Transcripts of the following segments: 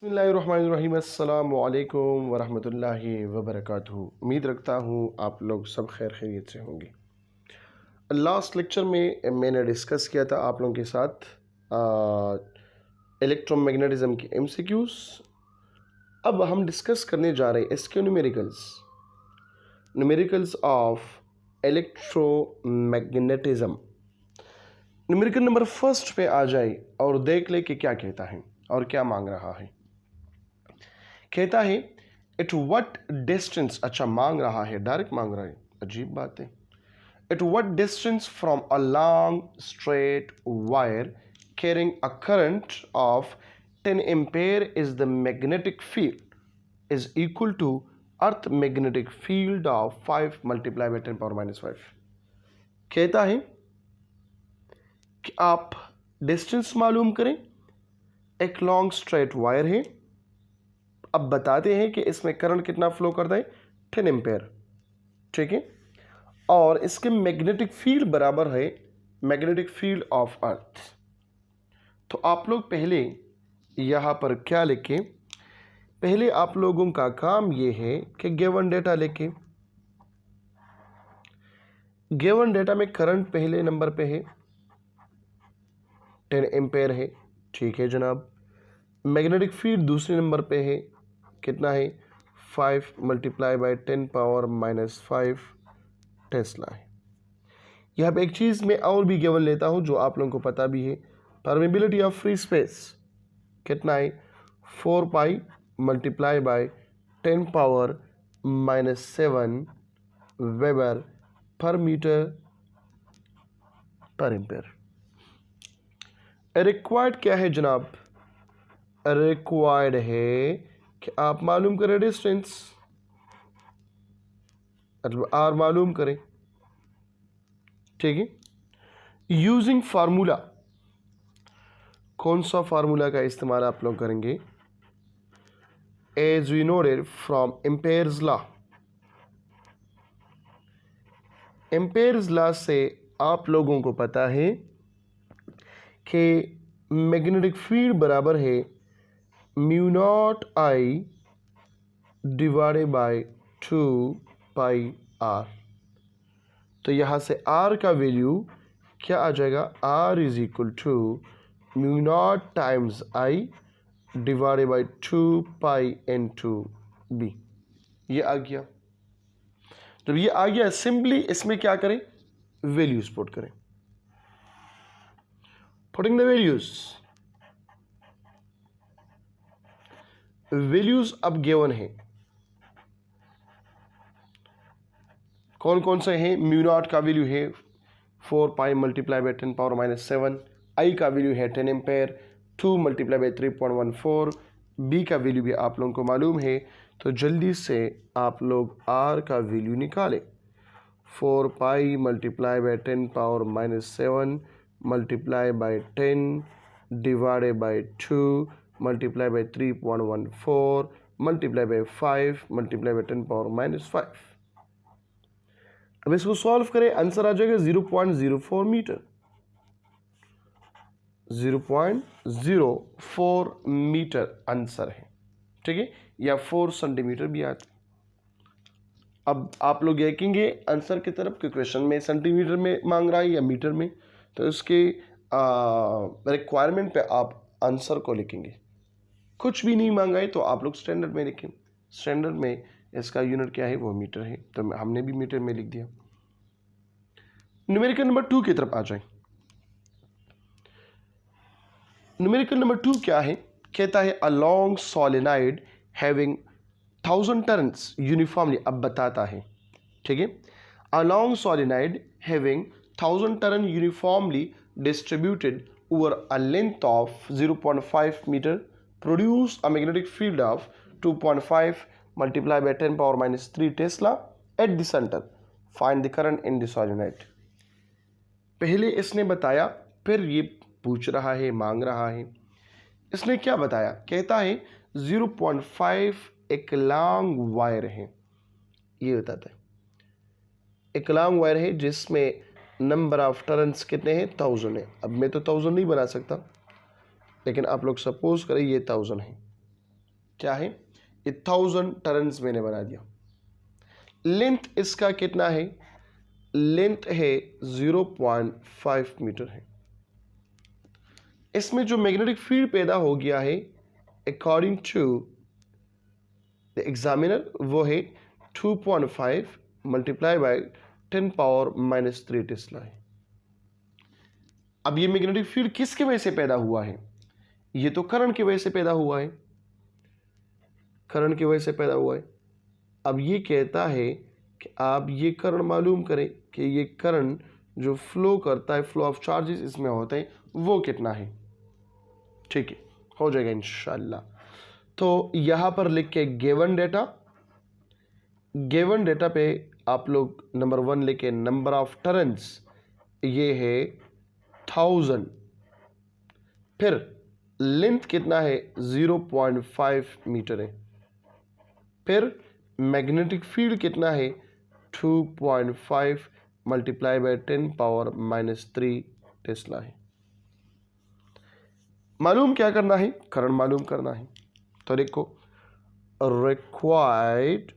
बिस्मिल्लाहिर्रहमानिर्रहीम अस्सलामु अलैकुम वरहमतुल्लाहि वबरकातुहू। उम्मीद रखता हूँ आप लोग सब खैर खैरियत से होंगे। लास्ट लेक्चर में मैंने डिस्कस किया था आप लोगों के साथ इलेक्ट्रोमैग्नेटिज्म की एमसीक्यूज। अब हम डिस्कस करने जा रहे हैं इसके numericals of electromagnetism. Numerical number first पे आ जाए और देख ले कि क्या कहता है और क्या मांग रहा है। कहता है एट वट डिस्टेंस, अच्छा मांग रहा है, डायरेक्ट मांग रहा है, अजीब बात है। At what distance from a long straight wire carrying a current of 10 ampere is the magnetic field is equal to earth magnetic field of 5 multiply by 10 power minus 5। कहता है कि आप डिस्टेंस मालूम करें, एक लॉन्ग स्ट्रेट वायर है। अब बताते हैं कि इसमें करंट कितना फ्लो करता है, 10 एम्पेयर, ठीक है। और इसके मैग्नेटिक फील्ड बराबर है मैग्नेटिक फील्ड ऑफ अर्थ। तो आप लोग पहले यहाँ पर क्या लिखें, पहले आप लोगों का काम ये है कि गिवन डेटा लिखें। गिवन डेटा में करंट पहले नंबर पे है, 10 एम्पेयर है, ठीक है जनाब। मैग्नेटिक फील्ड दूसरे नंबर पे है, कितना है, 5 multiply by 10 power minus 5 Tesla है। यहाँ पे एक चीज़ मैं और भी गिवन लेता हूँ जो आप लोगों को पता भी है। परमेबिलिटी ऑफ फ्री स्पेस कितना है, 4 pi multiply by 10 power minus 7 weber per metre per ampere. Required क्या है जनाब, रिक्वायर्ड है कि आप मालूम करें डिस्टेंस, आर मालूम करें, ठीक है। यूजिंग फार्मूला, कौन सा फार्मूला का इस्तेमाल आप लोग करेंगे, as we noted from Ampere's law. Ampere's law से आप लोगों को पता है कि मैग्नेटिक फील्ड बराबर है mu naught I divided by 2 pi R. तो यहाँ से आर का वैल्यू क्या आ जाएगा, R is equal to mu naught times I divided by 2 pi N two B. ये आ गया। जब ये आ गया सिंपली इसमें क्या करें, वैल्यूज पुट करें। पुटिंग द वैल्यूज अब गिवन है, कौन कौन से हैं। म्यू नॉट का वैल्यू है 4 pi multiply by 10 power minus 7, आई का वैल्यू है 10 एम्पेयर, 2 मल्टीप्लाई बाई 3.14, बी का वैल्यू भी आप लोगों को मालूम है। तो जल्दी से आप लोग आर का वैल्यू निकालें, 4 pi multiply by 10 power minus 7 multiply by 10 divided by 2 multiply by 3.14 multiply by 5 multiply by 10 power minus 5। अब इसको सॉल्व करें, आंसर आ जाएगा 0.04 मीटर, 0.04 मीटर आंसर है, ठीक है, या 4 सेंटीमीटर भी आता है। अब आप लोग देखेंगे आंसर की तरफ कि क्वेश्चन में सेंटीमीटर में मांग रहा है या मीटर में, तो इसके रिक्वायरमेंट पे आप आंसर को लिखेंगे। कुछ भी नहीं मांगा है तो आप लोग स्टैंडर्ड में लिखें। स्टैंडर्ड में इसका यूनिट क्या है, वो मीटर है, तो हमने भी मीटर में लिख दिया। न्यूमेरिकल नंबर 2 की तरफ आ जाए। न्यूमेरिकल नंबर 2 क्या है, कहता है a long solenoid having 1000 turns uniformly. अब बताता है, ठीक है। A long solenoid having 1000 turn uniformly distributed over a length of 0.5 metre produce a magnetic field of 2.5 multiply by 10 power minus 3 tesla at the centre, find the current in the solenoid. पहले इसने बताया, फिर ये पूछ रहा है, मांग रहा है। इसने क्या बताया, कहता है 0.5 एक लॉन्ग वायर है, ये बताता है। एक लॉन्ग वायर है जिसमें नंबर ऑफ टर्न्स कितने हैं, 1000 है। अब मैं तो 1000 नहीं बना सकता, लेकिन आप लोग सपोज करें ये 1000 है। क्या है, 1000 टर्न्स मैंने बना दिया। लेंथ इसका कितना है, लेंथ है 0.5 मीटर है। इसमें जो मैग्नेटिक फील्ड पैदा हो गया है अकॉर्डिंग टू द एग्जामिनर वो है 2.5 मल्टीप्लाई बाय 10⁻³ टेस्ला है। अब ये मैग्नेटिक फील्ड किसके वजह से पैदा हुआ है, ये तो करंट की वजह से पैदा हुआ है, करंट की वजह से पैदा हुआ है। अब ये कहता है कि आप ये करंट मालूम करें कि ये करंट जो फ्लो करता है, फ्लो ऑफ चार्जेस इसमें होते हैं, वो कितना है। ठीक है, हो जाएगा इंशाल्लाह। तो यहाँ पर लिख के गिवन डेटा पे आप लोग नंबर 1 लिखे, नंबर ऑफ टर्न्स ये है 1000, फिर लेंथ कितना है 0.5 मीटर है, फिर मैग्नेटिक फील्ड कितना है 2.5 मल्टीप्लाई बाय 10⁻³ टेस्ला है। मालूम क्या करना है, करंट मालूम करना है। तो देखो required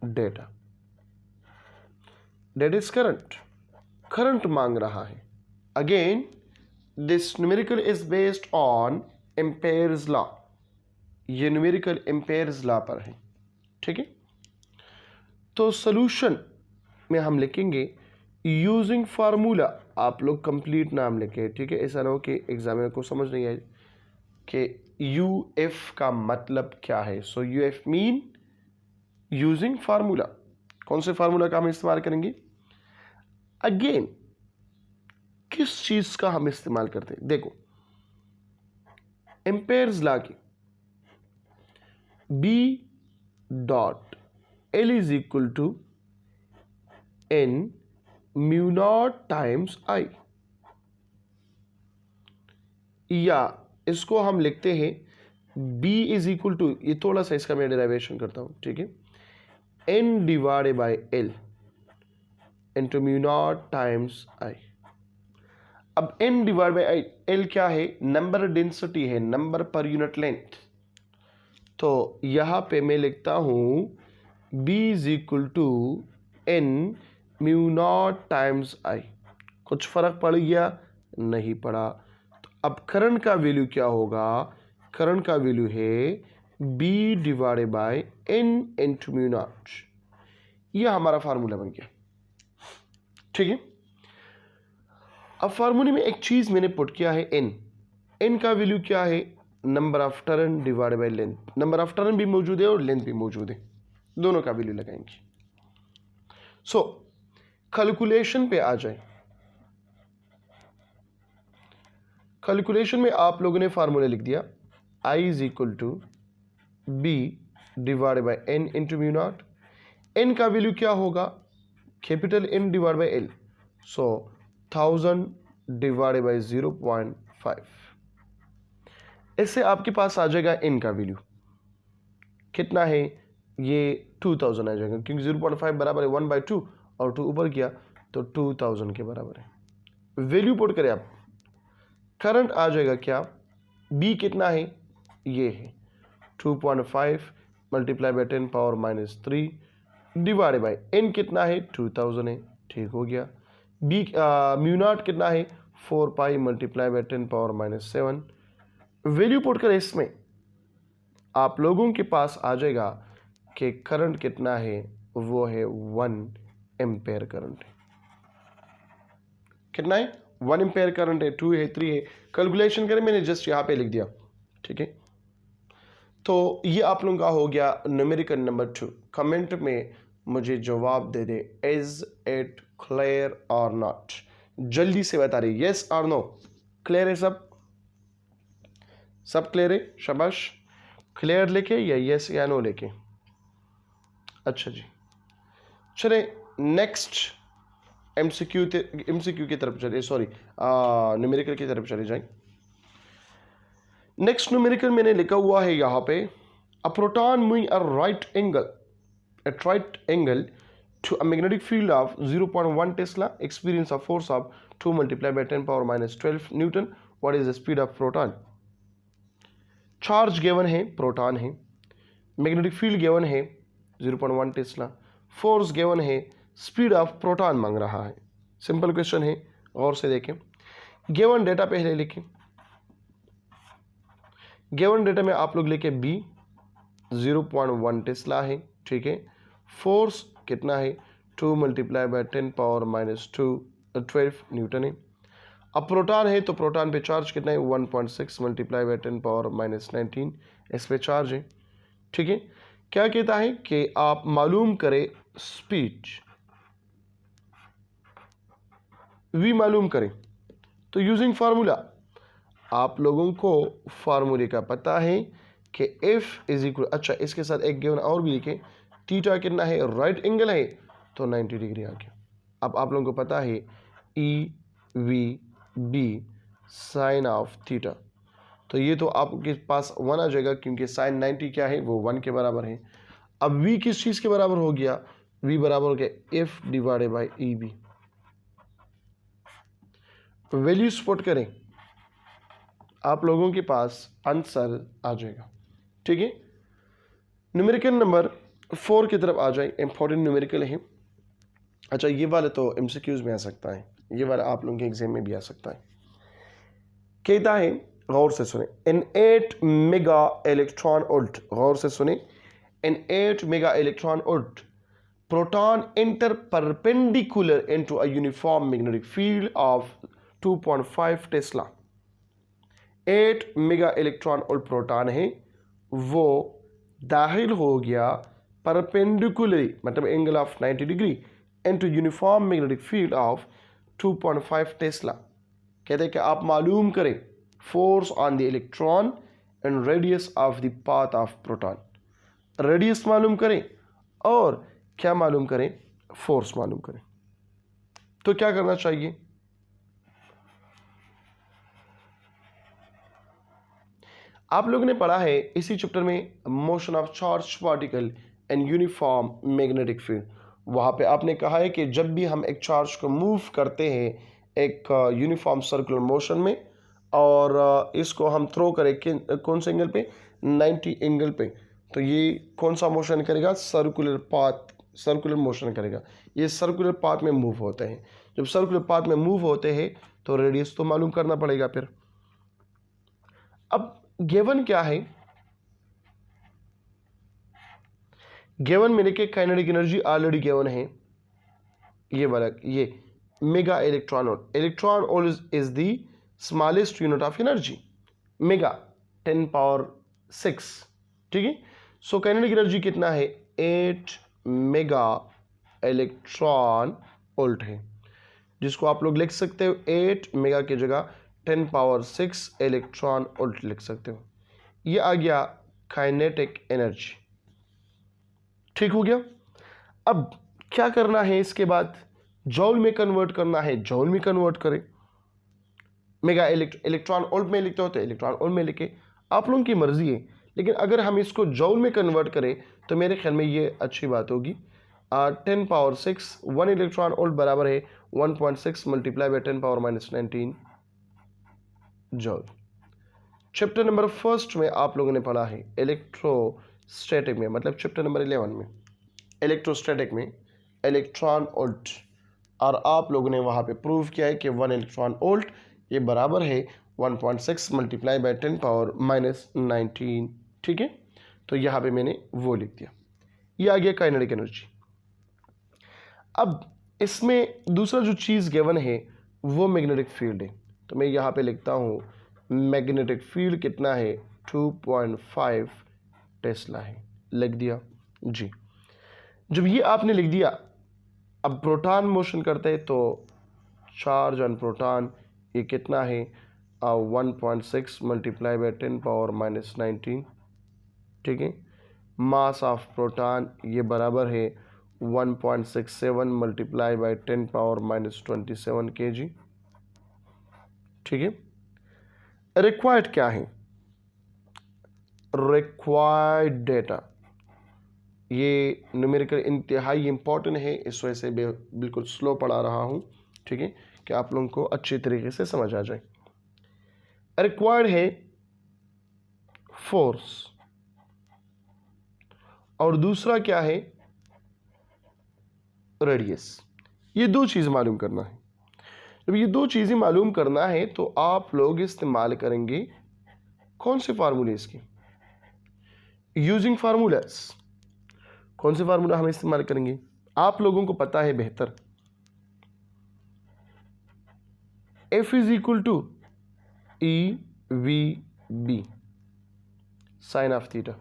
data, data is current, current मांग रहा है। Again this numerical is based on Ampere's law, ये न्यूमेरिकल एम्पेयर्स लॉ पर है। ठीक है, तो सॉल्यूशन में हम लिखेंगे यूजिंग फार्मूला, आप लोग कंप्लीट नाम लिखे। ठीक है, ऐसा ना हो कि एग्जामिनर को समझ नहीं आए कि यूएफ का मतलब क्या है। सो यूएफ मीन यूजिंग फार्मूला। कौन से फार्मूला का हम इस्तेमाल करेंगे, अगेन किस चीज का हम इस्तेमाल करते हैं, देखो एम्पेयर्स लॉ की B dot L is equal to N mu naught times I, या इसको हम लिखते हैं B इज इक्वल टू, ये थोड़ा सा इसका मैं डेरिवेशन करता हूं। ठीक है, N divided by L into mu naught times I। अब N डिवाइड बाय L क्या है, नंबर डेंसिटी है, नंबर पर यूनिट लेंथ। तो यहां पे मैं लिखता हूं B is equal to N mu naught times I। कुछ फर्क पड़ गया, नहीं पड़ा। तो अब करंट का वैल्यू क्या होगा, करंट का वैल्यू है B divided by N into mu not. यह हमारा फार्मूला बन गया। ठीक है, अब फार्मूले में एक चीज मैंने पुट किया है N का वैल्यू क्या है, number of turn divided by length. Number of turn भी मौजूद है और लेंथ भी मौजूद है, दोनों का वैल्यू लगाएंगे। सो कैलकुलेशन पे आ जाए। कैलकुलेशन में आप लोगों ने फार्मूला लिख दिया I is equal to B divided by N into mu naught. N का वैल्यू क्या होगा, capital N divide by L। So 1000 divided by 0.5, इससे आपके पास आ जाएगा N का वैल्यू कितना है, ये 2000 आ जाएगा, क्योंकि 0.5 बराबर है 1/2 और 2 ऊपर किया तो 2000 के बराबर है। वैल्यू पुट करें आप, करंट आ जाएगा क्या, B कितना है, ये है 2.5 multiply by 10⁻³ divided by N कितना है 2000 है। ठीक हो गया। B म्यू नॉट कितना है 4π मल्टीप्लाई बाय 10⁻⁷। वैल्यू पुट कर इसमें आप लोगों के पास आ जाएगा कि करंट कितना है, वो है 1 एम्पेयर करंट है। कितना है, 1 एम्पेयर करंट है, 2 है, 3 है। कैलकुलेशन करें, मैंने जस्ट यहां पे लिख दिया। ठीक है, तो ये आप लोगों का हो गया न्यूमेरिकल नंबर 2। कमेंट में मुझे जवाब दे दे, इज इट क्लियर और नॉट, जल्दी से बता रही, यस और नो। क्लियर है सब, सब क्लियर है, शाबाश। क्लियर लेके या यस या नो लेके, अच्छा जी। चले नेक्स्ट एमसीक्यू की तरफ चले, सॉरी न्यूमेरिकल की तरफ चले जाएं। नेक्स्ट न्यूमेरिकल मैंने लिखा हुआ है यहाँ पे, a proton moving at right angle to a magnetic field of 0.1 Tesla experience a force of 2 multiplied by 10⁻⁻12 Newton. What is the speed of proton? Charge given है, प्रोटॉन है, मैग्नेटिक फील्ड गिवन है 0.1 Tesla, force given है, speed of proton मांग रहा है। Simple question है, गौर से देखें। गिवन डेटा पहले लिखें। गिवन डेटा में आप लोग लिखे बी 0.1 टेस्ला है, ठीक है। फोर्स कितना है 2 मल्टीप्लाई बाय 10⁻²12 न्यूटन है। अब प्रोटॉन है तो प्रोटॉन पे चार्ज कितना है 1.6 मल्टीप्लाई बाय 10⁻19 इस पे चार्ज है, ठीक है। क्या कहता है कि आप मालूम करें स्पीड, वी मालूम करें। तो यूजिंग फार्मूला, आप लोगों को फार्मूले का पता है कि F इज इक्वल, अच्छा इसके साथ एक गिवन और भी लिखे, थीटा कितना है, राइट एंगल है तो 90 डिग्री आ गया। अब आप लोगों को पता है EV साइन ऑफ थीटा, तो ये तो आपके पास 1 आ जाएगा क्योंकि साइन 90 क्या है, वो 1 के बराबर है। अब V किस चीज़ के बराबर हो गया, V बराबर हो गया F divided by EB। Value spot करें, आप लोगों के पास आंसर आ जाएगा, ठीक है। न्यूमेरिकल नंबर 4 की तरफ आ जाए, इंपॉर्टेंट न्यूमेरिकल है। अच्छा ये वाला तो एमसीक्यूज में आ सकता है, ये वाला आप लोगों के एग्जाम में भी आ सकता है। कहता है, गौर से सुने, इन 8 मेगा इलेक्ट्रॉन वोल्ट, गौर से सुने, इन 8 mega electron volt proton enter perpendicular into a uniform magnetic field of 2.5 Tesla. 8 mega electron और प्रोटॉन है, वो दाखिल हो गया परपेंडिकुलरली, मतलब angle of 90 degree, into uniform magnetic field of 2.5 Tesla. कहते हैं कि आप मालूम करें force on the electron and radius of the path of proton. Radius मालूम करें और क्या मालूम करें, फोर्स मालूम करें। तो क्या करना चाहिए, आप लोगों ने पढ़ा है इसी चैप्टर में motion of charge particle and uniform magnetic field. वहां पे आपने कहा है कि जब भी हम एक चार्ज को मूव करते हैं एक यूनिफॉर्म सर्कुलर मोशन में, और इसको हम थ्रो करें कौन से एंगल पे, 90 एंगल पे, तो ये कौन सा मोशन करेगा, सर्कुलर पाथ, सर्कुलर मोशन करेगा। ये सर्कुलर पाथ में मूव होते हैं। जब सर्कुलर पाथ में मूव होते हैं तो रेडियस तो मालूम करना पड़ेगा फिर। अब गिवन क्या है, गिवन में लिखे काइनेटिक एनर्जी ऑलरेडी गिवन है, ये वाला, ये mega electron volt. Electron volt is the smallest unit of energy, mega 10⁻6, ठीक है। सो काइनेटिक एनर्जी कितना है, 8 मेगा इलेक्ट्रॉन वोल्ट है, जिसको आप लोग लिख सकते हो 8 मेगा की जगह 10⁻6 इलेक्ट्रॉन वोल्ट लिख सकते हो। ये आ गया काइनेटिक एनर्जी, ठीक हो गया। अब क्या करना है, इसके बाद जॉल में कन्वर्ट करना है, जॉल में कन्वर्ट करें। मेगा इलेक्ट्रॉन वोल्ट में लिखते होते, इलेक्ट्रॉन वोल्ट में लिखे, आप लोगों की मर्जी है। लेकिन अगर हम इसको जॉल में कन्वर्ट करें तो मेरे ख्याल में ये अच्छी बात होगी। 10⁻6 1 इलेक्ट्रॉन वोल्ट बराबर है 1.6 मल्टीप्लाई बाई 10⁻−19 जॉल। चैप्टर नंबर 1 में आप लोगों ने पढ़ा है इलेक्ट्रोस्टैटिक में, मतलब चैप्टर नंबर 11 में इलेक्ट्रोस्टैटिक में इलेक्ट्रॉन वोल्ट, और आप लोगों ने वहाँ पे प्रूव किया है कि 1 इलेक्ट्रॉन वोल्ट ये बराबर है 1.6 मल्टीप्लाई बाई 10⁻−19, ठीक है। तो यहाँ पे मैंने वो लिख दिया, ये आ गया काइनेटिक एनर्जी। अब इसमें दूसरा जो चीज़ गिवन है वो मैग्नेटिक फील्ड है, तो मैं यहाँ पे लिखता हूँ मैग्नेटिक फील्ड कितना है 2.5 टेस्ला है, लिख दिया जी। जब ये आपने लिख दिया, अब प्रोटॉन मोशन करते हैं तो चार्ज ऑन प्रोटॉन ये कितना है 1.6 मल्टीप्लाई बाई 10⁻−19, ठीक है। मास ऑफ प्रोटॉन ये बराबर है 1.67 मल्टीप्लाई बाई 10⁻−27 kg, ठीक है। रिक्वायर्ड क्या है, रिक्वायर्ड डेटा, ये न्यूमेरिकल इंतहाई इंपॉर्टेंट है, इस वजह से बिल्कुल स्लो पढ़ा रहा हूँ, ठीक है, कि आप लोगों को अच्छी तरीके से समझ आ जाए। रिक्वायर्ड है फोर्स, और दूसरा क्या है, रेडियस। ये दो चीज़ मालूम करना है। जब ये दो चीज़ें मालूम करना है तो आप लोग इस्तेमाल करेंगे कौन से फार्मूले इसके, यूजिंग फार्मूलास। कौन से फार्मूला हम इस्तेमाल करेंगे, आप लोगों को पता है बेहतर। F is equal to EVB sine of theta.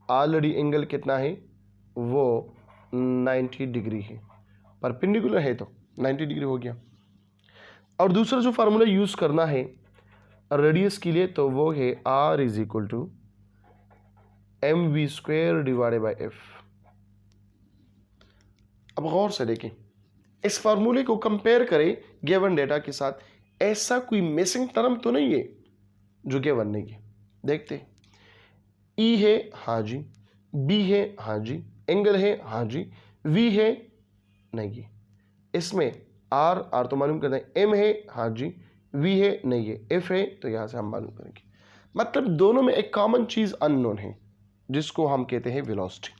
Already angle कितना है, वो 90 डिग्री है, परपेंडिकुलर है तो 90 डिग्री हो गया। और दूसरा जो फार्मूला यूज करना है रेडियस के लिए तो वो है R is equal to mv² divided by f। अब गौर से देखें, इस फार्मूले को कंपेयर करें गिवन डेटा के साथ। ऐसा कोई मिसिंग टर्म तो नहीं है जो गिवन नहीं है। देखते, E है, हाँ जी, B है, हाँ जी, एंगल है, हाँ जी, V है, नहीं है। इसमें R तो मालूम करना है, M है, हाँ जी, V है, नहीं है, F है, तो यहां से हम मालूम करेंगे। मतलब दोनों में एक कॉमन चीज अननोन है जिसको हम कहते हैं वेलोसिटी।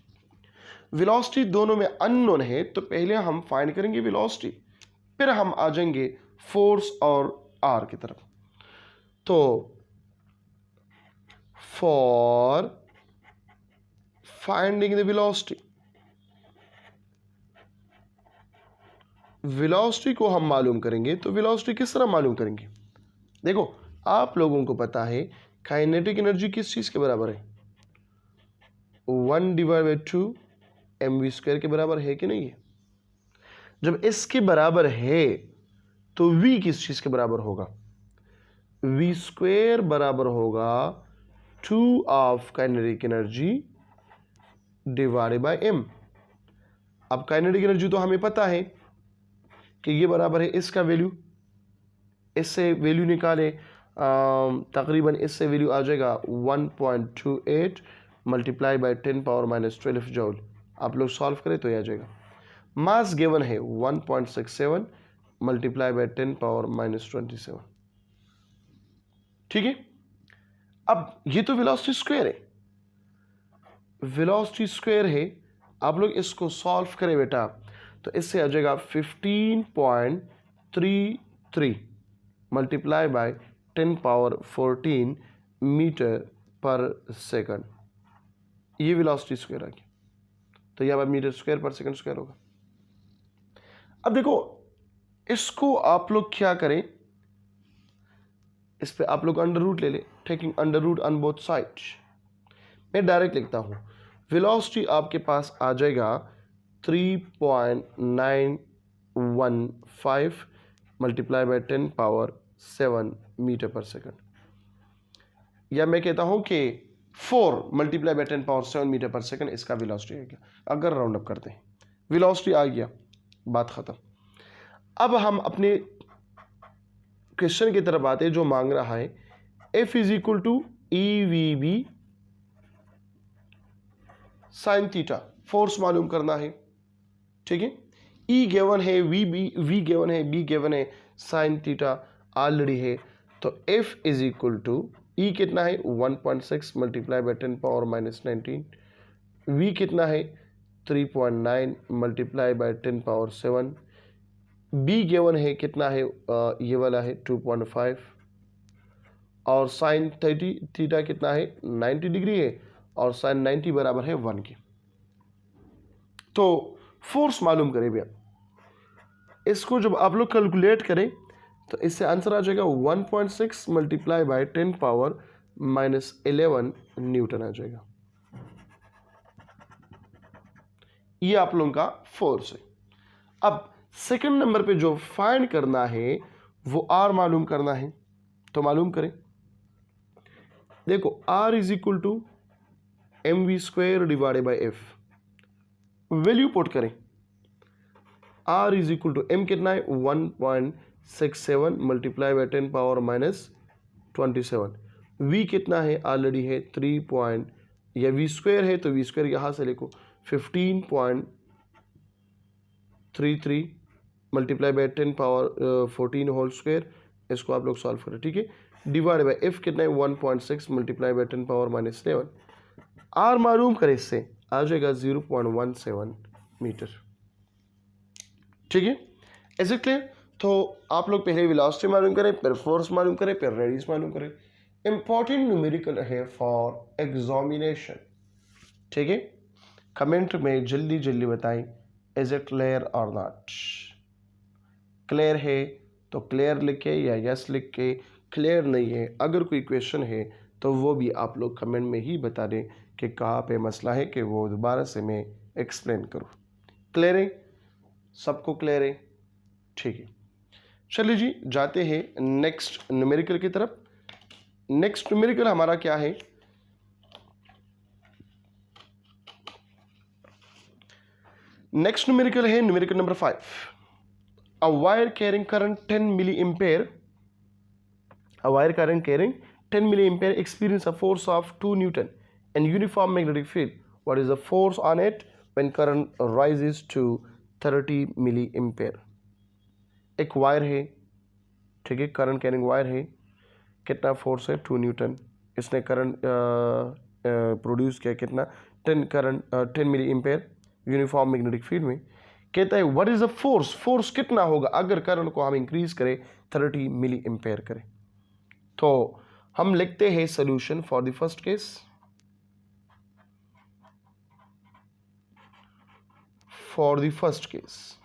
वेलोसिटी दोनों में अननोन है तो पहले हम फाइंड करेंगे वेलोसिटी, फिर हम आ जाएंगे फोर्स और R की तरफ। तो for finding the velocity, velocity को हम मालूम करेंगे तो वेलोसिटी किस तरह मालूम करेंगे। देखो, आप लोगों को पता है काइनेटिक एनर्जी किस चीज के बराबर है, 1/2 mv² के बराबर है कि नहीं है। जब इसके बराबर है तो v किस चीज के बराबर होगा, v² बराबर होगा 2 of kinetic energy divided by m। अब काइनेटिक एनर्जी तो हमें पता है कि ये बराबर है इसका वैल्यू, इससे वैल्यू निकाले, तकरीबन इससे वैल्यू आ जाएगा 1.28 मल्टीप्लाई बाय 10⁻⁻12 जूल। आप लोग सॉल्व करें तो यह आ जाएगा। मास गिवन है 1.67 मल्टीप्लाई बाय 10⁻⁻27। ठीक है। अब ये तो वेलोसिटी स्क्वायर है, वेलोसिटी स्क्वायर है। आप लोग इसको सॉल्व करें बेटा तो इससे आ जाएगा 15.33 multiply by 10⁻14 metre per second. ये वेलोसिटी स्क्वायर आ गया, तो यह मीटर स्क्वायर पर सेकंड स्क्वायर होगा। अब देखो, इसको आप लोग क्या करें, इस पे आप लोग अंडर रूट ले ले, taking under root on both side. मैं डायरेक्ट लिखता हूं, वेलोसिटी आपके पास आ जाएगा 3.915 multiply by 10⁻7 metre per second, या मैं कहता हूं कि 4 multiply by 10⁻7 metre per second इसका वेलोसिटी आ गया। अगर राउंड अप करते हैं, वेलोसिटी आ गया, बात खत्म। अब हम अपने क्वेश्चन की तरफ आते हैं जो मांग रहा है F is equal to EVB sine theta. Force मालूम करना है, ठीक है। E गिवन है, V गिवन है, B गिवन है, साइन थीटा ऑलरेडी है। तो F is equal to E कितना है 1.6 मल्टीप्लाई बाय 10⁻⁻19, V कितना है 3.9 मल्टीप्लाई बाय 10⁻7, B गिवन है कितना है ये वाला है 2.5, और साइन 30 थीटा कितना है 90 डिग्री है, और साइन 90 बराबर है 1 के। तो फोर्स मालूम करें भैया, इसको जब आप लोग कैलकुलेट करें तो इससे आंसर आ जाएगा 1.6 मल्टीप्लाई बाय 10⁻⁻11 न्यूटन आ जाएगा। ये आप लोगों का फोर्स है। अब सेकंड नंबर पे जो फाइंड करना है वो R मालूम करना है, तो मालूम करें। देखो, R is equal to mv² divided by f। Value put करें, R is equal to m कितना है 1.67 मल्टीप्लाई बाय 10⁻⁻27, v कितना है ऑलरेडी है 3. या v² है तो v² यहां से लिखो 15.33 मल्टीप्लाई बाय 10⁻14 होल स्क्वायर। इसको आप लोग सॉल्व करें, ठीक है। डिवाइड बाय f कितना है 1.6 मल्टीप्लाई बाय 10⁻⁻11। R मालूम करें, इससे आ जाएगा 0.17 मीटर। ठीक है, इज इट क्लियर? तो आप लोग पहले वेलोसिटी मालूम करें, फिर फोर्स मालूम करें, फिर रेडियस मालूम करें। इंपॉर्टेंट न्यूमेरिकल है फॉर एग्जामिनेशन। ठीक है, कमेंट में जल्दी जल्दी बताएं, इज इट क्लियर और नॉट। क्लियर है तो क्लियर लिख के या यस लिख के, क्लियर नहीं है अगर कोई क्वेश्चन है तो वो भी आप लोग कमेंट में ही बता दें कि कहाँ पे मसला है, कि वो दोबारा से मैं एक्सप्लेन करूँ। क्लियर है? सबको क्लियर है? ठीक है, चलिए जी जाते हैं नेक्स्ट न्यूमेरिकल की तरफ। नेक्स्ट न्यूमेरिकल हमारा क्या है? नेक्स्ट न्यूमेरिकल है numerical number 5। A wire carrying current 10 milliampere, a wire current carrying 10 milliampere experience a force of 2 Newton and uniform magnetic field. What is the force on it when current rises to 30 milliampere? एक wire है, ठीक है, current carrying wire है, कितना force है? 2 Newton. इसने current produce किया कितना? 10 milli ampere uniform magnetic field में। कहता है what is the force, force कितना होगा अगर करंट को हम इंक्रीज करें 30 मिली एम्पेयर करें। तो हम लिखते हैं solution for the first case. For the first case,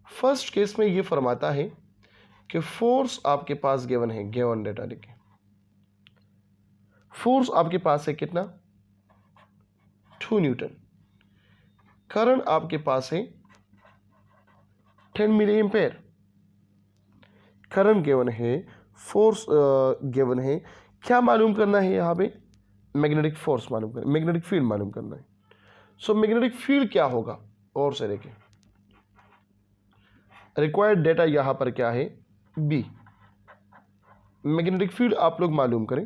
first case में ये फरमाता है कि फोर्स आपके पास गिवन है, गिवन डेटा लिखे। फोर्स आपके पास है कितना? 2 न्यूटन। करंट आपके पास है 10 मिली एम्पेयर। करंट गिवन है, फोर्स गिवन है। क्या मालूम करना है यहां पे? मैग्नेटिक फोर्स मालूम करना, मैग्नेटिक फील्ड मालूम करना है। सो मैग्नेटिक फील्ड क्या होगा? और से देखें, रिक्वायर्ड डेटा यहां पर क्या है? बी। मैग्नेटिक फील्ड आप लोग मालूम करें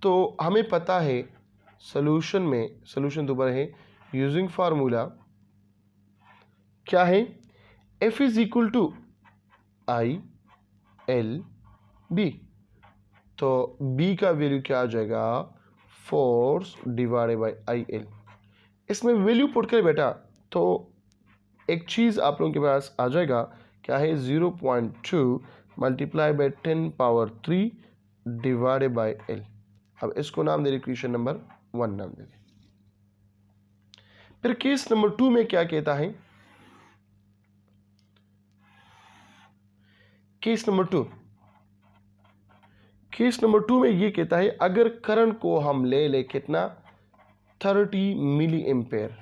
तो हमें पता है सोल्यूशन में, सोल्यूशन दोबारा है यूजिंग फार्मूला क्या है? F is equal to I L B. तो B का वैल्यू क्या आ जाएगा? Force divided by I L. इसमें वैल्यू पुट कर बेटा तो एक चीज आप लोगों के पास आ जाएगा, क्या है? 0.2 multiply by 10 power 3 divided by L. अब इसको नाम दे रहे इक्वेशन नंबर 1 नाम दे रहे। फिर केस नंबर 2 में क्या कहता है? केस नंबर 2, केस नंबर 2 में ये कहता है अगर करंट को हम ले कितना? 30 मिली एम्पेयर,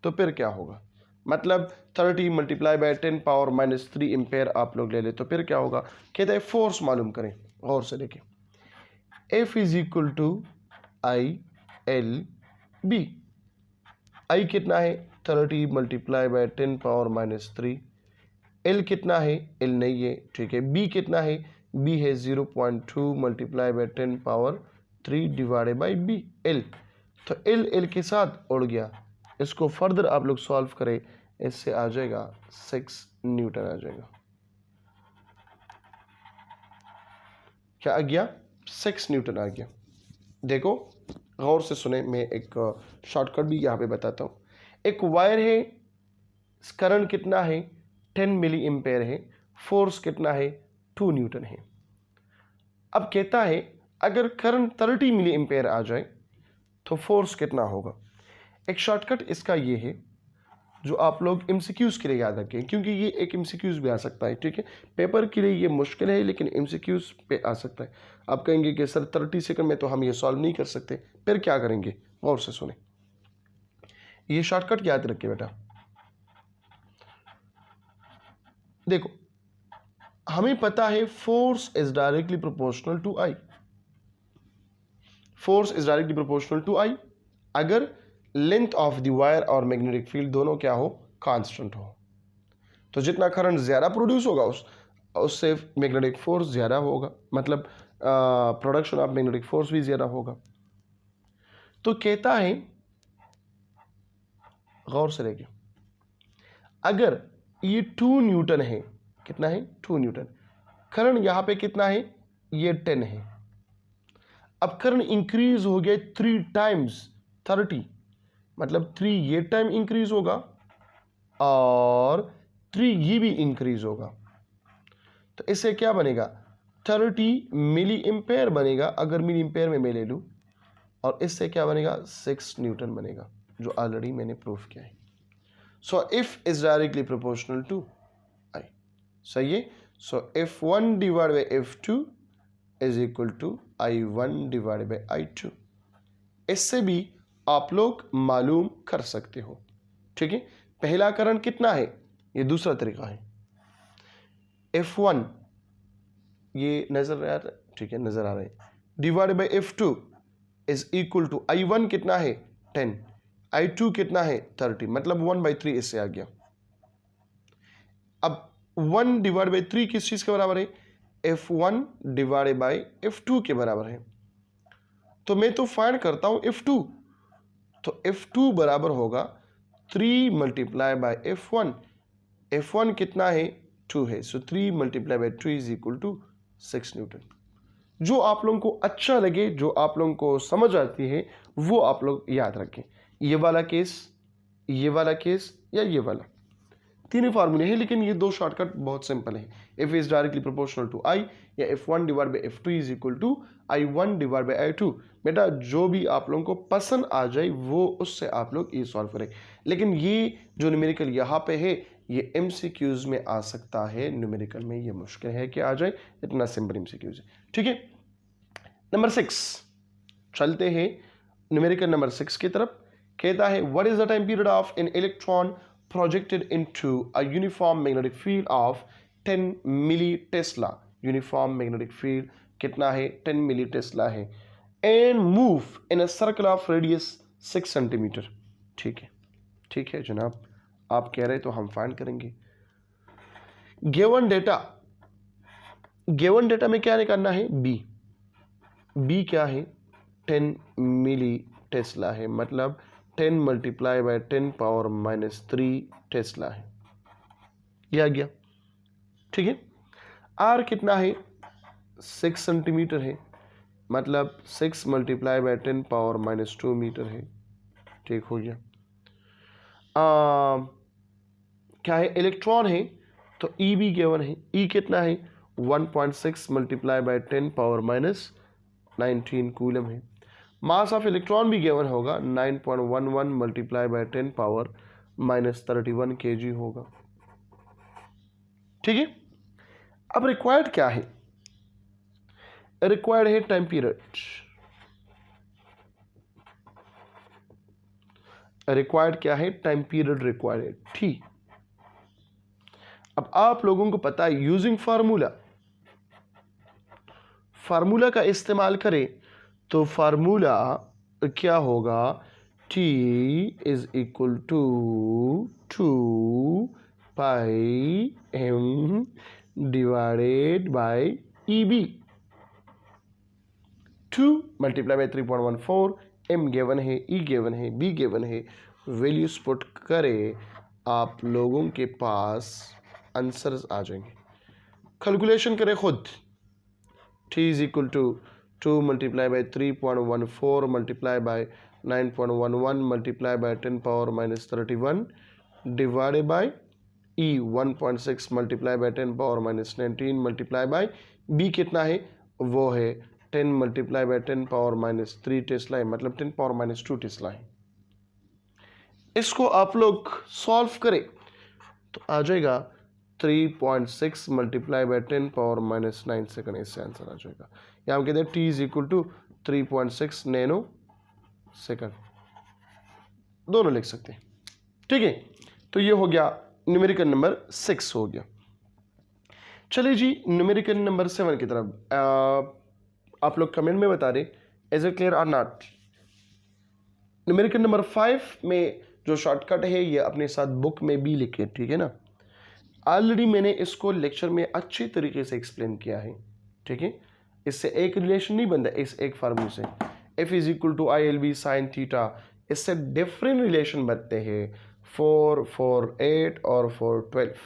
तो फिर क्या होगा? मतलब 30 multiply by 10 power minus 3 ampere आप लोग ले तो फिर क्या होगा? कहता है फोर्स मालूम करें। और से देखें, F is equal to I L B. I कितना है? 30 multiply by 10 power minus 3। L कितना है? एल नहीं है, ठीक है। बी कितना है? बी है 0.2 multiply by 10 power 3 divided by B L. तो एल एल के साथ उड़ गया। इसको फर्दर आप लोग सॉल्व करें, इससे आ जाएगा 6 न्यूटन आ जाएगा। क्या आ गया? 6 न्यूटन आ गया। देखो गौर से सुने, मैं एक शॉर्टकट भी यहाँ पे बताता हूँ। एक वायर है, करंट कितना है? 10 मिली एम्पेयर है, फोर्स कितना है? 2 न्यूटन है। अब कहता है अगर करंट 30 मिली एम्पेयर आ जाए तो फोर्स कितना होगा? एक शॉर्टकट इसका ये है जो आप लोग एमसीक्यूज के लिए याद रखें, क्योंकि ये एक एमसीक्यूज भी आ सकता है, ठीक है। पेपर के लिए ये मुश्किल है लेकिन एमसीक्यूज पे आ सकता है। आप कहेंगे कि सर 30 सेकंड में तो हम ये सॉल्व नहीं कर सकते, फिर क्या करेंगे? गौर से सुने, ये शॉर्टकट याद रखिए बेटा। देखो हमें पता है force is directly proportional to I. Force is directly proportional to I अगर लेंथ ऑफ द वायर और मैग्नेटिक फील्ड दोनों क्या हो? कांस्टेंट हो। तो जितना करंट ज्यादा प्रोड्यूस होगा उससे मैग्नेटिक फोर्स ज्यादा होगा, मतलब प्रोडक्शन ऑफ मैग्नेटिक फोर्स भी ज्यादा होगा। तो कहता है, गौर से देखिए, अगर ये 2 न्यूटन है, कितना है? 2 न्यूटन। करंट यहां पे कितना है? ये 10 है। अब करंट इंक्रीज हो गया 3 टाइम्स 30, मतलब 3 ये टाइम इंक्रीज होगा और 3 ये भी इंक्रीज होगा। तो इससे क्या बनेगा, 30 मिली एम्पेयर बनेगा अगर मिली एम्पेयर में मैं ले लूँ, और इससे क्या बनेगा 6 न्यूटन बनेगा, जो ऑलरेडी मैंने प्रूफ किया है। So F is directly proportional to I, सही है। So F1 divide by F2 is equal to I1 divide by I2। इससे भी आप लोग मालूम कर सकते हो, ठीक है। पहला करंट कितना है, ये दूसरा तरीका है। F1 ये नजर आ रहा है, ठीक है, नजर आ रहा है, divide by F2 is equal to I1 कितना है 10, I2 कितना है 30, मतलब 1/3 इससे आ गया। अब 1 डिवाइड बाई 3 किस चीज के बराबर है, F1 डिवाइड बाई F2 के बराबर है। तो मैं तो फाइंड करता हूं F2, तो F2 बराबर होगा 3 मल्टीप्लाई बाई F1। F1 कितना है 2 है, so 3 multiply by 2 is equal to 6 newton. जो आप लोगों को अच्छा लगे, जो आप लोगों को समझ आती है, वो आप लोग याद रखें। ये वाला केस, ये वाला केस या ये वाला, तीन फार्मूले हैं, लेकिन ये दो शॉर्टकट बहुत सिंपल है। F is directly proportional to I, या F1 divide by F2 is equal to I1 divide by I2। बेटा जो भी आप लोगों को पसंद आ जाए वो उससे आप लोग ये सॉल्व करें। लेकिन ये जो न्यूमेरिकल यहाँ पे है ये MCQs में आ सकता है, न्यूमेरिकल में ये मुश्किल है कि आ जाए, इतना सिंपल MCQs है, ठीक है। नंबर 6 चलते हैं न्यूमेरिकल नंबर 6 की तरफ। कहता है what is the time period of an electron projected into a uniform magnetic field of 10 milli tesla. Uniform magnetic field कितना है 10 मिली टेस्ला है, and move in a circle of radius 6 centimetre. ठीक है, ठीक है जनाब, आप कह रहे तो हम फाइंड करेंगे। गिवन डेटा में क्या निकालना है, बी क्या है 10 मिली टेस्ला है, मतलब 10 मल्टीप्लाई बाय 10 पावर -3 टेस्ला है, ये आ गया, ठीक है। आर कितना है 6 सेंटीमीटर है, मतलब 6 मल्टीप्लाई बाय 10 पावर -2 मीटर है, ठीक हो गया। क्या है इलेक्ट्रॉन है, तो ई भी गिवन है, ई कितना है 1.6 मल्टीप्लाई बाय 10 पावर -19 कूलम है। मास ऑफ इलेक्ट्रॉन भी गिवन होगा 9.11 मल्टीप्लाई बाय 10 पावर -31 kg होगा, ठीक है। अब रिक्वायर्ड क्या है, रिक्वायर्ड है टाइम पीरियड, रिक्वायर्ड क्या है टाइम पीरियड रिक्वायर्ड है, ठीक। अब आप लोगों को पता है यूजिंग फार्मूला का इस्तेमाल करें तो फार्मूला क्या होगा, T is equal to 2 pi m divided by EB। 2 multiply by 3.14, m given है, E गिवन है, B गिवन है, वैल्यूज पुट करें, आप लोगों के पास आंसर्स आ जाएंगे। कैलकुलेशन करें खुद। T is equal to 2 multiplied by 3.14 multiplied by 9.11 multiplied by 10 power -31 divided by E 1.6 multiplied by 10 power -19 multiplied by B कितना है, वो है 10 multiplied by 10 power -3 टेस्ला है, मतलब 10 power -2 टेस्ला है। इसको आप लोग सॉल्व करें तो आ जाएगा 3.6 मल्टीप्लाई बाई 10 पावर -9 सेकंड, इससे आंसर आ जाएगा। यहाँ हम कहते हैं T is equal to 3.6 nanosecond, दोनों लिख सकते हैं, ठीक है। तो ये हो गया न्यूमेरिकल नंबर 6 हो गया। चलिए जी न्यूमेरिकल नंबर 7 की तरफ आप लोग कमेंट में बता दें इज इट क्लियर और नॉट। न्यूमेरिकल नंबर 5 में जो शॉर्टकट है ये अपने साथ बुक में भी लिखे, ठीक है ना। ऑलरेडी मैंने इसको लेक्चर में अच्छी तरीके से एक्सप्लेन किया है, ठीक है। इससे एक रिलेशन नहीं बनता, इस एक फार्मूले से F is equal to ILB sine theta, इससे डिफरेंट रिलेशन बनते हैं 4, 4, 8 और 4, 12,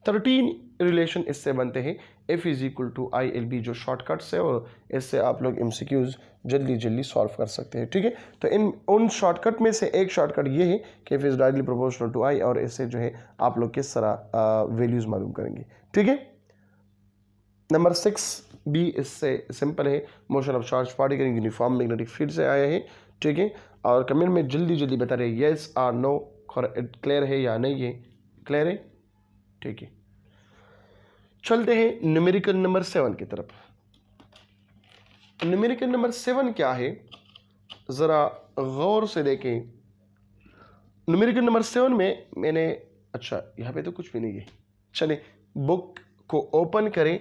13 रिलेशन इससे बनते हैं। F is equal to I L B, जो शॉर्टकट्स है और इससे आप लोग MCQs जल्दी जल्दी सॉल्व कर सकते हैं। ठीक है, तो इन उन शॉर्टकट में से एक शॉर्टकट ये है कि F is directly proportional to I, और इससे जो है आप लोग किस तरह वैल्यूज मालूम करेंगे। ठीक है, नंबर 6 भी इससे सिंपल है, motion of charge particle uniform magnetic field से आया है। ठीक है, और कमेंट में जल्दी जल्दी बता रहे येस और नो, क्लियर है या नहीं है, क्लियर है। ठीक है, चलते हैं न्यूमेरिकल नंबर 7 की तरफ। न्यूमेरिकल नंबर 7 क्या है, ज़रा गौर से देखें। न्यूमेरिकल नंबर 7 में मैंने, अच्छा यहाँ पे तो कुछ भी नहीं है, चले बुक को ओपन करें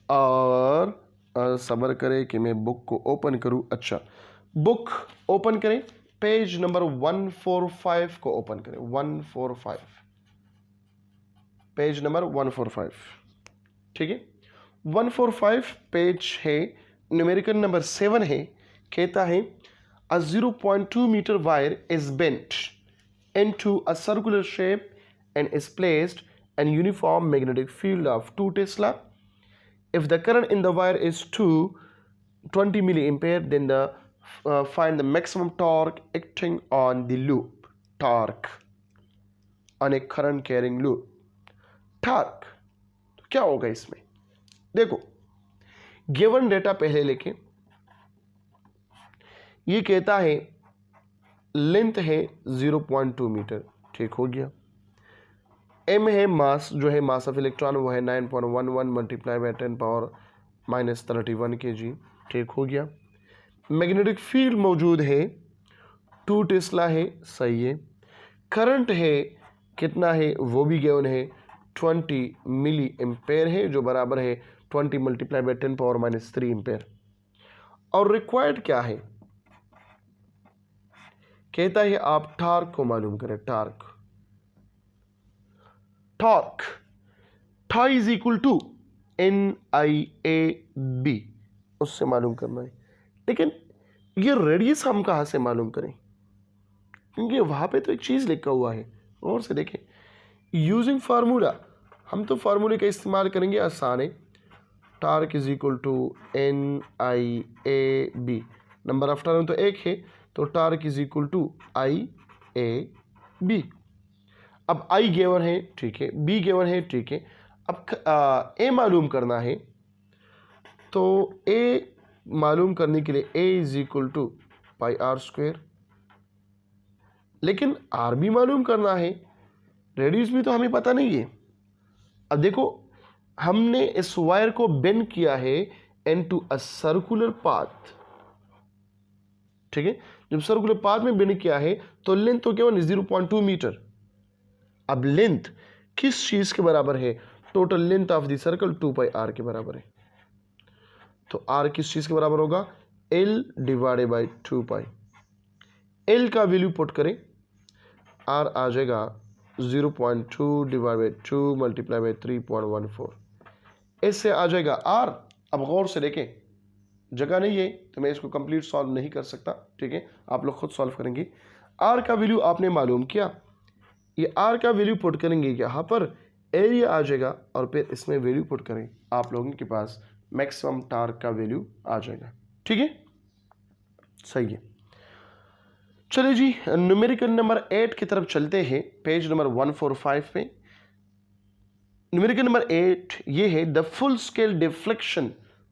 और सब्र करें कि मैं बुक को ओपन करूं। अच्छा, बुक ओपन करें, पेज नंबर 145 को ओपन करें, 145, पेज नंबर 145। ठीक है, 145 पेज है, न्यूमेरिकल नंबर 7 है। कहता है a 0.2 meter wire is bent into a circular shape and is placed in uniform magnetic field of 2 Tesla. If the current in the wire is 20 milliampere, then find the maximum torque acting on the loop. Torque on a current carrying loop. Torque तो क्या होगा इसमें? देखो, given data पहले लिखें। ये कहता है लेंथ है 0.2 मीटर, ठीक हो गया। m है मास, जो है मास ऑफ इलेक्ट्रॉन, वो है 9.11 मल्टीप्लाई बाय 10 पावर -31 kg, ठीक हो गया। मैग्नेटिक फील्ड मौजूद है, 2 टेस्ला है, सही है। करंट है कितना है, वो भी गिवन है, 20 मिली एम्पेयर है, जो बराबर है 20 मल्टीप्लाई बाय 10 पावर -3 एम्पेयर। और रिक्वायर्ड क्या है, कहता है आप टॉर्क को मालूम करें। टॉर्क, टॉर्क था इज इक्वल टू NIAB, उससे मालूम करना है। लेकिन ये रेडियस हम कहाँ से मालूम करें, क्योंकि वहाँ पे तो एक चीज़ लिखा हुआ है, और से देखें यूजिंग फार्मूला। हम तो फार्मूले का इस्तेमाल करेंगे, आसान है। Torque is equal to NIAB, number of turn तो एक है, तो torque is equal to IAB। अब I गिवन है, ठीक है, B गिवन है, ठीक है। अब A मालूम करना है, तो A मालूम करने के लिए A is equal to pi R square, लेकिन R भी मालूम करना है, रेडियस भी तो हमें पता नहीं है। अब देखो, हमने इस वायर को बेंड किया है इनटू अ सर्कुलर पाथ, ठीक है। जब सर्कुलर पाथ में बेंड किया है तो लेंथ तो केवल 0.2 मीटर। अब लेंथ किस चीज के बराबर है, total length of the circle 2 pi R के बराबर है। तो आर किस चीज के बराबर होगा, L divided by 2 pi. L का वैल्यू पुट करें, आर आ जाएगा 0.2 डिवाइड बाई 2 मल्टीप्लाई बाई 3.14, इससे आ जाएगा आर। अब गौर से देखें, जगह नहीं है तो मैं इसको कंप्लीट सॉल्व नहीं कर सकता, ठीक है, आप लोग खुद सॉल्व करेंगे। आर का वैल्यू आपने मालूम किया, ये आर का वैल्यू पुट करेंगे यहाँ पर, एरिया आ जाएगा, और फिर इसमें वैल्यू पुट करें, आप लोगों के पास मैक्सिमम टॉर्क का वैल्यू आ जाएगा। ठीक है, सही है। चलिए जी, न्यूमेरिकल नंबर 8 की तरफ चलते हैं, पेज नंबर 145 पे। न्यूमेरिकल नंबर 8 ये है, the full scale deflection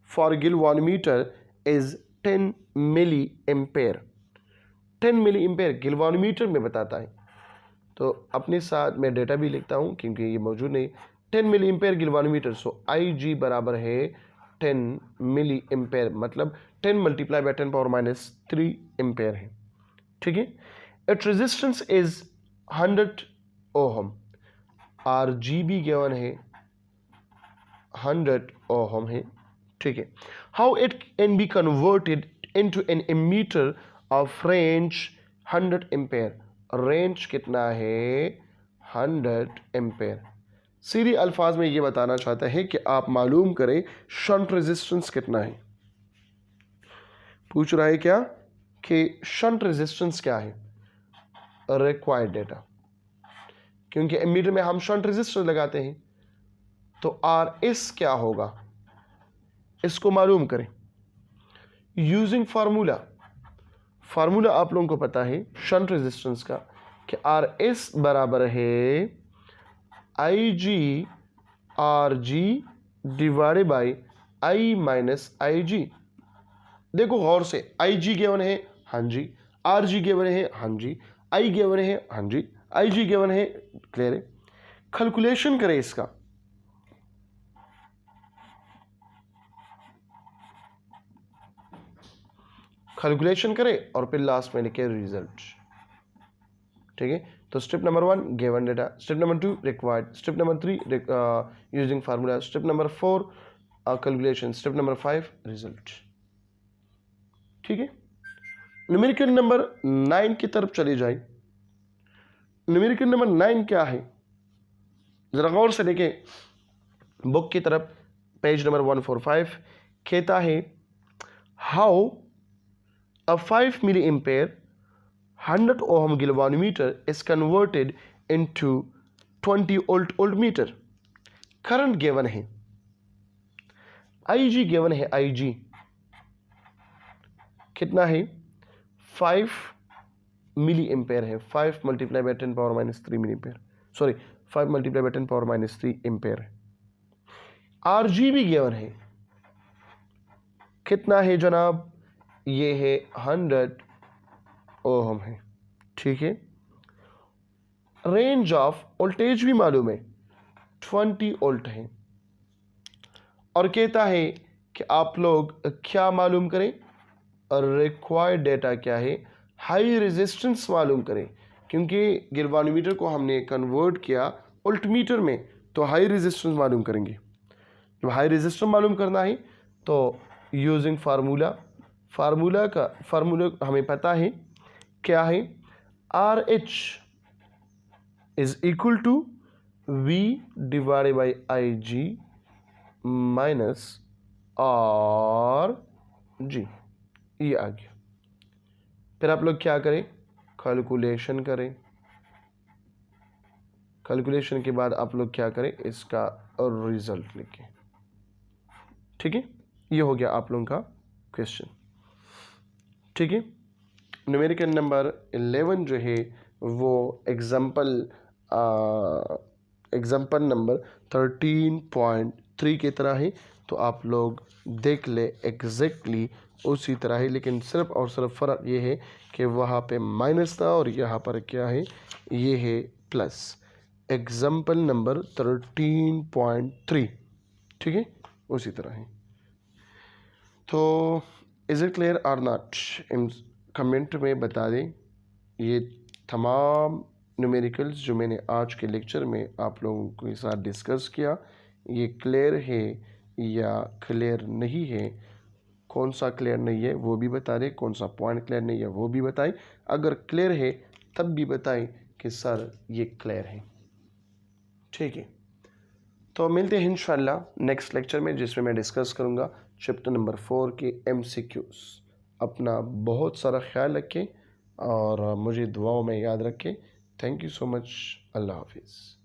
for galvanometer is 10 milli ampere. 10 milli ampere galvanometer में बताता है, तो अपने साथ मैं डेटा भी लिखता हूँ क्योंकि ये मौजूद नहीं। 10 मिली एम्पेयर गिलवानोमीटर, सो IG बराबर है 10 मिली एम्पेयर, मतलब 10 मल्टीप्लाई बाय 10 पावर -3 एम्पेयर है। ठीक है, it resistance is 100 ohm, RGB given है 100 ओहम है। ठीक है, how it can be converted into an ammeter of range 100 ampere. Range कितना है, 100 एम्पेयर। सीधे अल्फाज में ये बताना चाहता है कि आप मालूम करें शंट रेजिस्टेंस कितना है। पूछ रहा है क्या कि शंट रेजिस्टेंस क्या है, रिक्वायर्ड डेटा, क्योंकि एमीटर में हम शंट रेजिस्टेंस लगाते हैं। तो RS क्या होगा, इसको मालूम करें यूजिंग फार्मूला। फार्मूला आप लोगों को पता है शंट रेजिस्टेंस का कि आर एस बराबर है I G R G divided by I minus I G. देखो गौर से, आई जी गिवन है, हाँ जी, आर जी गिवन है, हाँ जी, आई गिवन है, हाँ जी, आई जी गिवन है, क्लियर है। कैलकुलेशन करें इसका, कैलकुलेशन करें और फिर लास्ट में लिखे रिजल्ट। ठीक है, तो step number 1 given data, step number 2 required, step number 3 using formula, step number 4 calculation, step number 5 result. ठीक है, न्यूमेरिकल नंबर 9 की तरफ चली जाए। न्यूमेरिकल नंबर 9 क्या है, जरा गौर से देखें बुक की तरफ, पेज नंबर 145 कहता है how a 5 milliampere 100 ohm galvanometer is converted into 20 volt voltmeter। Current given है, IG गिवन है, IG कितना है 5 मिली एम्पेयर है, 5 multiply by 10 power minus 3 milli ampere, sorry 5 multiply by 10 power minus 3 ampere है। RG भी given है, कितना है जनाब, ये है 100 ओम है। ठीक है, रेंज ऑफ वोल्टेज भी मालूम है 20 वोल्ट है, और कहता है कि आप लोग क्या मालूम करें, और रिक्वायर्ड डेटा क्या है, हाई रेजिस्टेंस मालूम करें, क्योंकि गिलवानोमीटर को हमने कन्वर्ट किया वोल्टमीटर में, तो हाई रेजिस्टेंस मालूम करेंगे। जब हाई रेजिस्टेंस मालूम करना है तो यूजिंग फार्मूला, फार्मूला हमें पता है क्या है, R H is equal to V divided by I G minus R G, ये आ गया। फिर आप लोग क्या करें, कैलकुलेशन करें, कैलकुलेशन के बाद आप लोग क्या करें, इसका रिजल्ट लिखें। ठीक है, ये हो गया आप लोगों का क्वेश्चन। ठीक है, न्यूमेरिकल नंबर 11 जो है वो एग्जाम्पल नंबर 13.3 की तरह है, तो आप लोग देख ले एग्जैक्टली उसी तरह है, लेकिन सिर्फ और सिर्फ फ़र्क ये है कि वहाँ पे माइनस था और यहाँ पर क्या है, ये है प्लस। एग्जाम्पल नंबर 13.3, ठीक है, उसी तरह है। तो इज़ इट क्लियर और नॉट, कमेंट में बता दें। ये तमाम न्यूमेरिकल्स जो मैंने आज के लेक्चर में आप लोगों के साथ डिस्कस किया, ये क्लियर है या क्लियर नहीं है, कौन सा क्लियर नहीं है वो भी बता दें, कौन सा पॉइंट क्लियर नहीं है वो भी बताएं। अगर क्लियर है तब भी बताएं कि सर ये क्लियर है। ठीक है, तो मिलते हैं इंशाल्लाह नेक्स्ट लेक्चर में, जिसमें मैं डिस्कस करूँगा चैप्टर नंबर 4 के MCQs। अपना बहुत सारा ख्याल रखें और मुझे दुआओं में याद रखें। थैंक यू सो मच, अल्लाह हाफिज़।